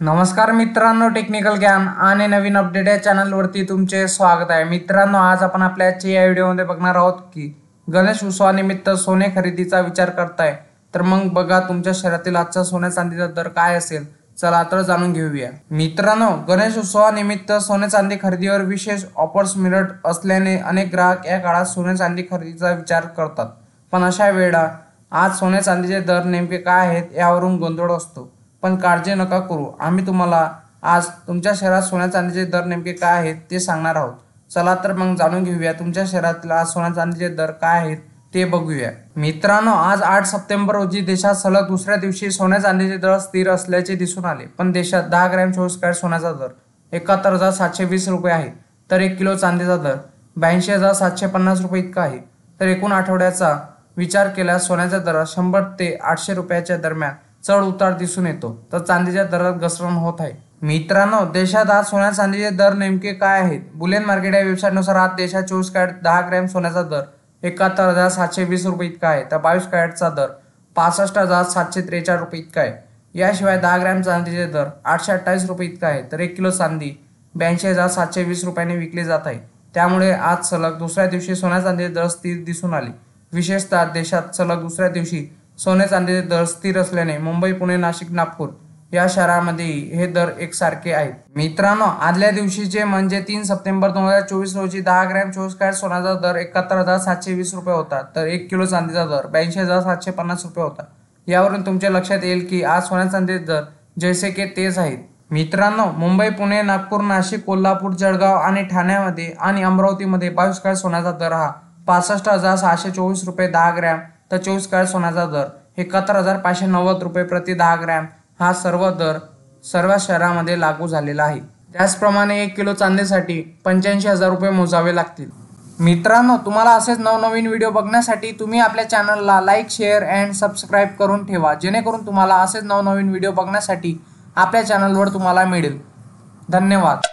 नमस्कार मित्रांनो, टेक्निकल ज्ञान आणि नवीन अपडेट या चॅनलवरती तुमचे स्वागत आहे। मित्रांनो, आज आपण आपल्या आजच्या या व्हिडिओमध्ये बघणार आहोत की गणेश उत्सवानिमित्त सोने खरेदीचा विचार करताय तर मग बघा तुमच्या शहरातील आजचा सोन्या चांदीचा दर काय असेल। चला तर जाणून घेऊया। मित्रांनो, गणेश उत्सवानिमित्त सोने चांदी खरेदीवर विशेष ऑफर्स मिळत असल्याने अनेक ग्राहक या काळात सोने चांदी खरेदीचा विचार करतात। पण अशा वेळा आज सोने चांदीचे दर नेमके काय आहेत यावरून गोंधळ असतो। पण काळजी नका करू, आम्ही तुम्हाला आज तुमच्या शहरात सोन्या चांदीचे दर नेमके काय आहेत ते सांगणार आहोत। चला तर मग जाणून घेऊया तुमच्या शहरातील आज सोन्या चांदीचे दर काय आहेत ते बघूया। मित्रांनो, आज 8 सप्टेंबर रोजी देशात सलग दुसऱ्या दिवशी सोन्या चांदीचे दर स्थिर असल्याचे दिसून आले। पण देशात 10 ग्रॅम 24 कॅरेट सोन्याचा दर 71,720 रुपये आहे, तर 1 किलो चांदीचा दर 82,750 रुपये इतका आहे। तर एकूण आठवड्याचा विचार केल्यास सोन्याचा दर 100 ते 800 रुपयाच्या दरम्यान चढ उतार दिसून येतो, तर चांदीच्या दरात घसरण होत आहे। मित्रांनो, देशात आज सोन्या चांदीचे दर नेमके काय आहेत? बुलियन मार्केट या वेबसाईटनुसार आज देशात 24 कॅरेट 10 ग्रॅम सोन्याचा दर 71,720 रुपये इतका आहे, तर 22 कॅरेटचा दर 65,743 रुपये इतका आहे। याशिवाय 10 ग्रॅम चांदीचे दर 828 रुपये इतका आहे, तर 1 किलो चांदी 82,720 रुपयांनी विकली जात आहे। त्यामुळे आज सलग दुसऱ्या दिवशी सोन्या चांदीचे दर स्थिर दिसून आले। विशेषतः देशात सलग दुसऱ्या दिवशी सोने चांदीचे दर स्थिर असल्याने मुंबई, पुणे, नाशिक, नागपूर या शहरांमध्येही हे दर एकसारखे आहेत। मित्रांनो, आदल्या दिवशीचे म्हणजे 3 सप्टेंबर 2024 रोजी 10 ग्रॅम 24 कॅरेट सोन्याचा दर 71,720 रुपये होता, तर 1 किलो चांदीचा दर 82,750 रुपये होता। यावरून तुमच्या लक्षात येईल की आज सोन्या चांदीचे दर जैसे की तेच आहेत। मित्रांनो, मुंबई, पुणे, नागपूर, नाशिक, कोल्हापूर, जळगाव आणि ठाण्यामध्ये आणि अमरावतीमध्ये 22 कॅरेट सोन्याचा दर हा 65,624 रुपये 10 ग्रॅम, तर 24 कॅरेट सोन्याचा दर 71,590 रुपये प्रति 10 ग्रॅम हा सर्व दर सर्व शहरांमध्ये लागू झालेला आहे। त्याचप्रमाणे 1 किलो चांदीसाठी 85,000 रुपये मोजावे लागतील। मित्रांनो, तुम्हाला असेच नवनवीन व्हिडिओ बघण्यासाठी तुम्ही आपल्या चॅनलला लाईक, शेअर अँड सबस्क्राईब करून ठेवा, जेणेकरून तुम्हाला असेच नवनवीन व्हिडिओ बघण्यासाठी आपल्या चॅनलवर तुम्हाला मिळेल। धन्यवाद।